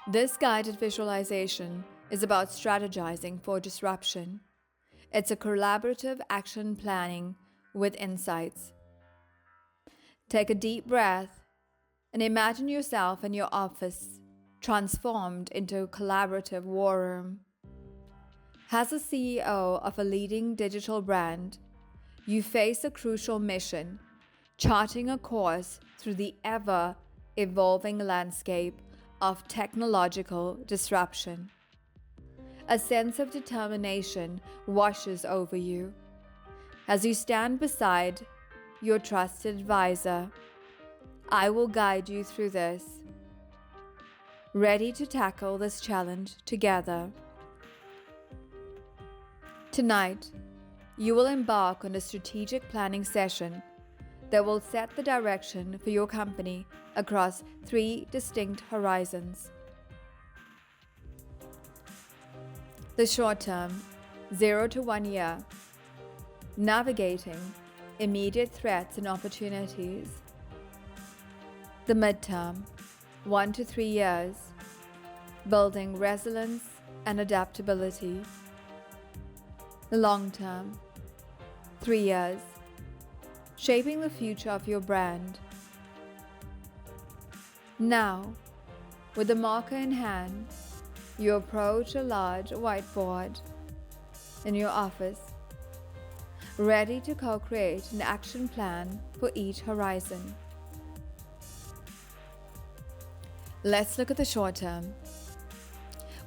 This guided visualization is about strategizing for disruption. It's a collaborative action planning with insights. Take a deep breath and imagine yourself in your office, transformed into a collaborative war room. As a CEO of a leading digital brand, you face a crucial mission, charting a course through the ever-evolving landscape of technological disruption. A sense of determination washes over you as you stand beside your trusted advisor. I will guide you through this, ready to tackle this challenge together. Tonight, you will embark on a strategic planning session that will set the direction for your company across 3 distinct horizons. The short term, 0 to 1 year, navigating immediate threats and opportunities. The midterm, 1 to 3 years, building resilience and adaptability. The long term, 3 years, shaping the future of your brand. Now, with the marker in hand, you approach a large whiteboard in your office, ready to co-create an action plan for each horizon. Let's look at the short term.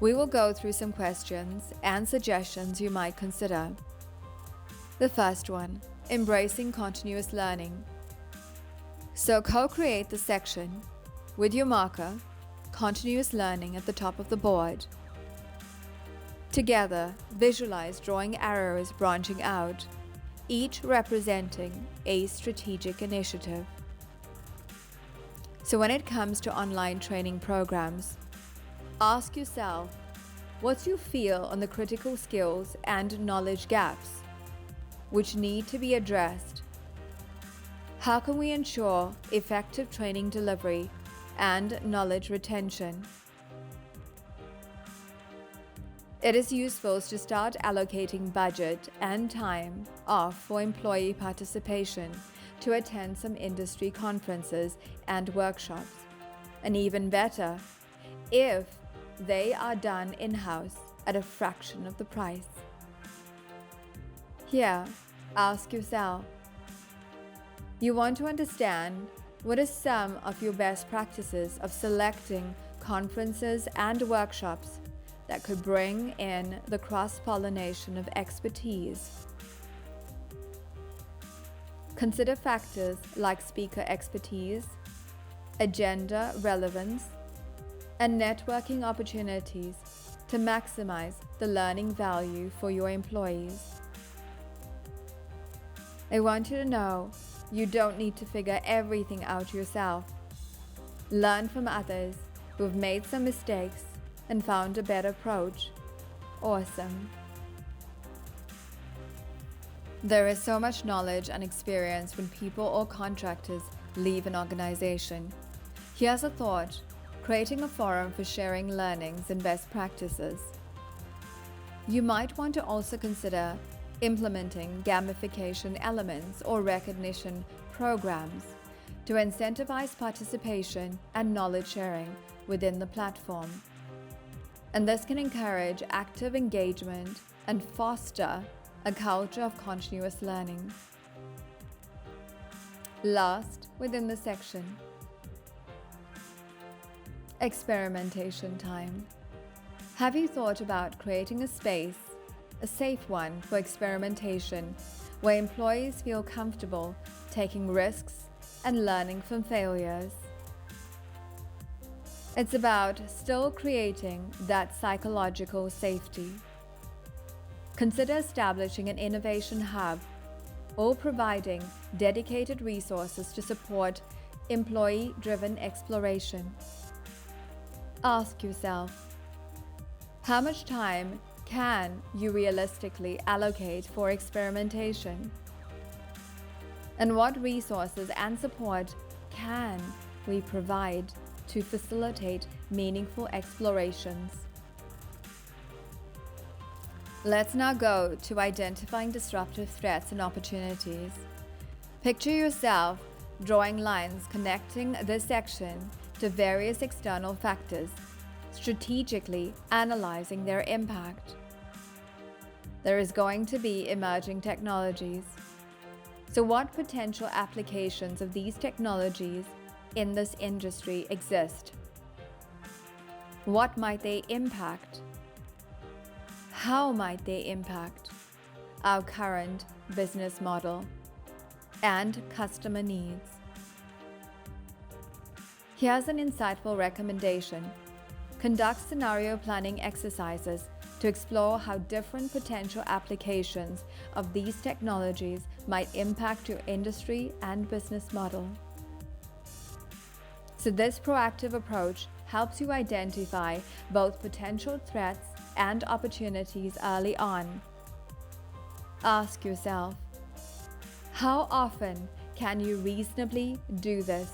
We will go through some questions and suggestions you might consider. The first one, embracing continuous learning. So co-create the section with your marker, continuous learning, at the top of the board. Together, visualize drawing arrows branching out, each representing a strategic initiative. So when it comes to online training programs, ask yourself, what's your feel on the critical skills and knowledge gaps which need to be addressed? How can we ensure effective training delivery and knowledge retention? It is useful to start allocating budget and time off for employee participation to attend some industry conferences and workshops, and even better, if they are done in-house at a fraction of the price. Here, ask yourself, you want to understand what is some of your best practices of selecting conferences and workshops that could bring in the cross-pollination of expertise. Consider factors like speaker expertise, agenda relevance, and networking opportunities to maximize the learning value for your employees. I want you to know you don't need to figure everything out yourself. Learn from others who've made some mistakes and found a better approach. Awesome. There is so much knowledge and experience when people or contractors leave an organization. Here's a thought: creating a forum for sharing learnings and best practices. You might want to also consider implementing gamification elements or recognition programs to incentivize participation and knowledge sharing within the platform. And this can encourage active engagement and foster a culture of continuous learning. Last, within the section, experimentation time. Have you thought about creating a space, a safe one, for experimentation where employees feel comfortable taking risks and learning from failures? It's about still creating that psychological safety. Consider establishing an innovation hub or providing dedicated resources to support employee-driven exploration. Ask yourself, how much time can you realistically allocate for experimentation? And what resources and support can we provide to facilitate meaningful explorations. Let's now go to identifying disruptive threats and opportunities. Picture yourself drawing lines connecting this section to various external factors, strategically analyzing their impact. There is going to be emerging technologies. So what potential applications of these technologies in this industry exist? What might they impact? How might they impact our current business model and customer needs? Here's an insightful recommendation. Conduct scenario planning exercises to explore how different potential applications of these technologies might impact your industry and business model. So this proactive approach helps you identify both potential threats and opportunities early on. Ask yourself, how often can you reasonably do this?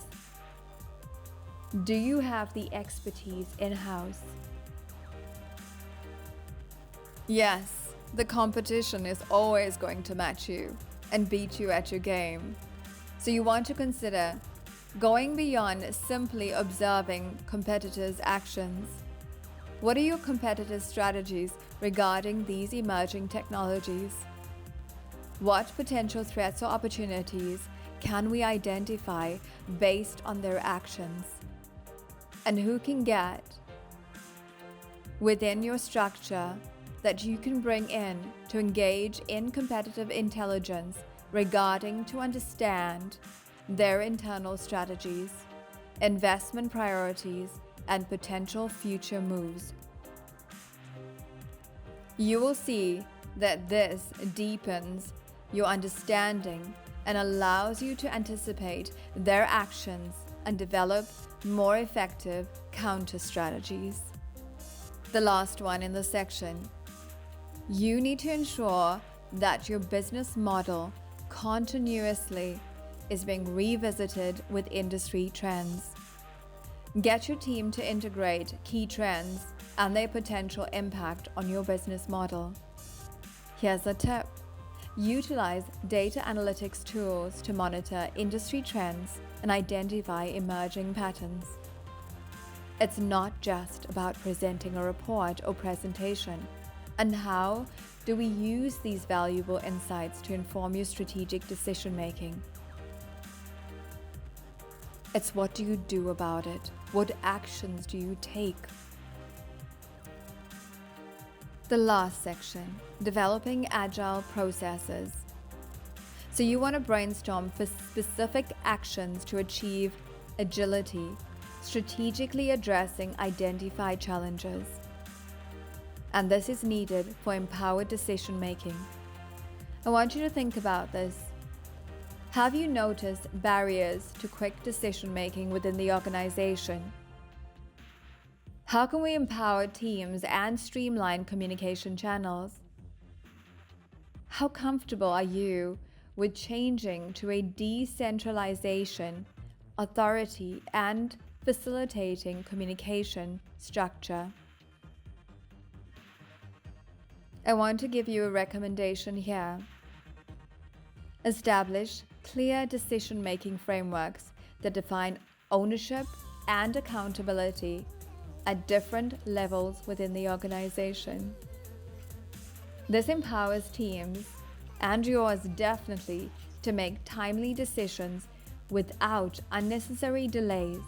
Do you have the expertise in-house? Yes, the competition is always going to match you and beat you at your game. So you want to consider going beyond simply observing competitors' actions. What are your competitors' strategies regarding these emerging technologies? What potential threats or opportunities can we identify based on their actions? And who can get within your structure that you can bring in to engage in competitive intelligence regarding to understand their internal strategies, investment priorities, and potential future moves. You will see that this deepens your understanding and allows you to anticipate their actions and develop more effective counter strategies. The last one in the section. You need to ensure that your business model continuously is being revisited with industry trends. Get your team to integrate key trends and their potential impact on your business model. Here's a tip. Utilize data analytics tools to monitor industry trends and identify emerging patterns. It's not just about presenting a report or presentation. And how do we use these valuable insights to inform your strategic decision making? It's what do you do about it? What actions do you take? The last section, developing agile processes. So you want to brainstorm for specific actions to achieve agility, strategically addressing identified challenges. And this is needed for empowered decision making. I want you to think about this. Have you noticed barriers to quick decision making within the organization? How can we empower teams and streamline communication channels? How comfortable are you with changing to a decentralization, authority, and facilitating communication structure? I want to give you a recommendation here. Establish clear decision-making frameworks that define ownership and accountability at different levels within the organization. This empowers teams, and yours definitely, to make timely decisions without unnecessary delays,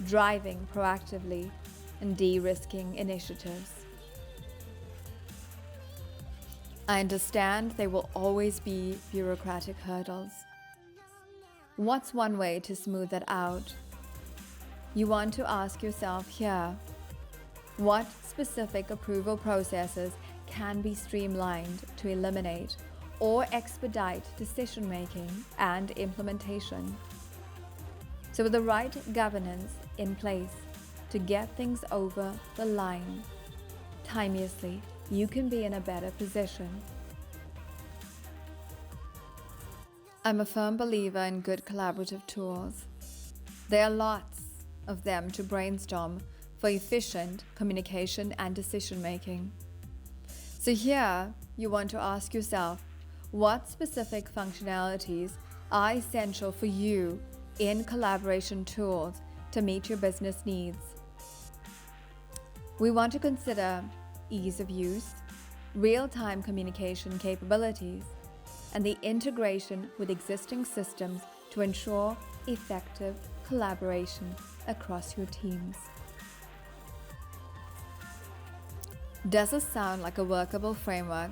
driving proactively and de-risking initiatives. I understand there will always be bureaucratic hurdles. What's one way to smooth that out? You want to ask yourself here, what specific approval processes can be streamlined to eliminate or expedite decision-making and implementation? So with the right governance in place to get things over the line, timeously, you can be in a better position. I'm a firm believer in good collaborative tools. There are lots of them to brainstorm for efficient communication and decision making. So here, you want to ask yourself, what specific functionalities are essential for you in collaboration tools to meet your business needs? We want to consider ease of use, real-time communication capabilities, and the integration with existing systems to ensure effective collaboration across your teams. Does this sound like a workable framework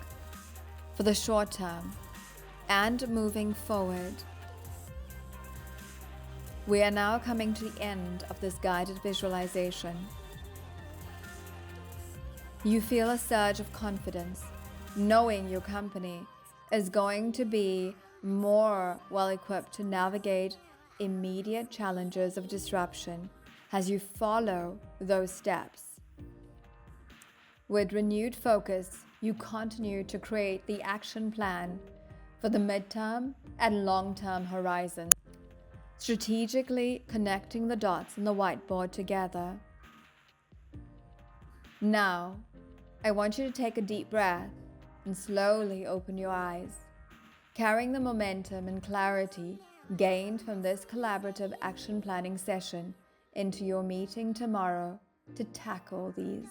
for the short term and moving forward? We are now coming to the end of this guided visualization. You feel a surge of confidence, knowing your company is going to be more well-equipped to navigate immediate challenges of disruption as you follow those steps. With renewed focus, you continue to create the action plan for the midterm and long-term horizon, strategically connecting the dots on the whiteboard together. Now, I want you to take a deep breath and slowly open your eyes, carrying the momentum and clarity gained from this collaborative action planning session into your meeting tomorrow to tackle these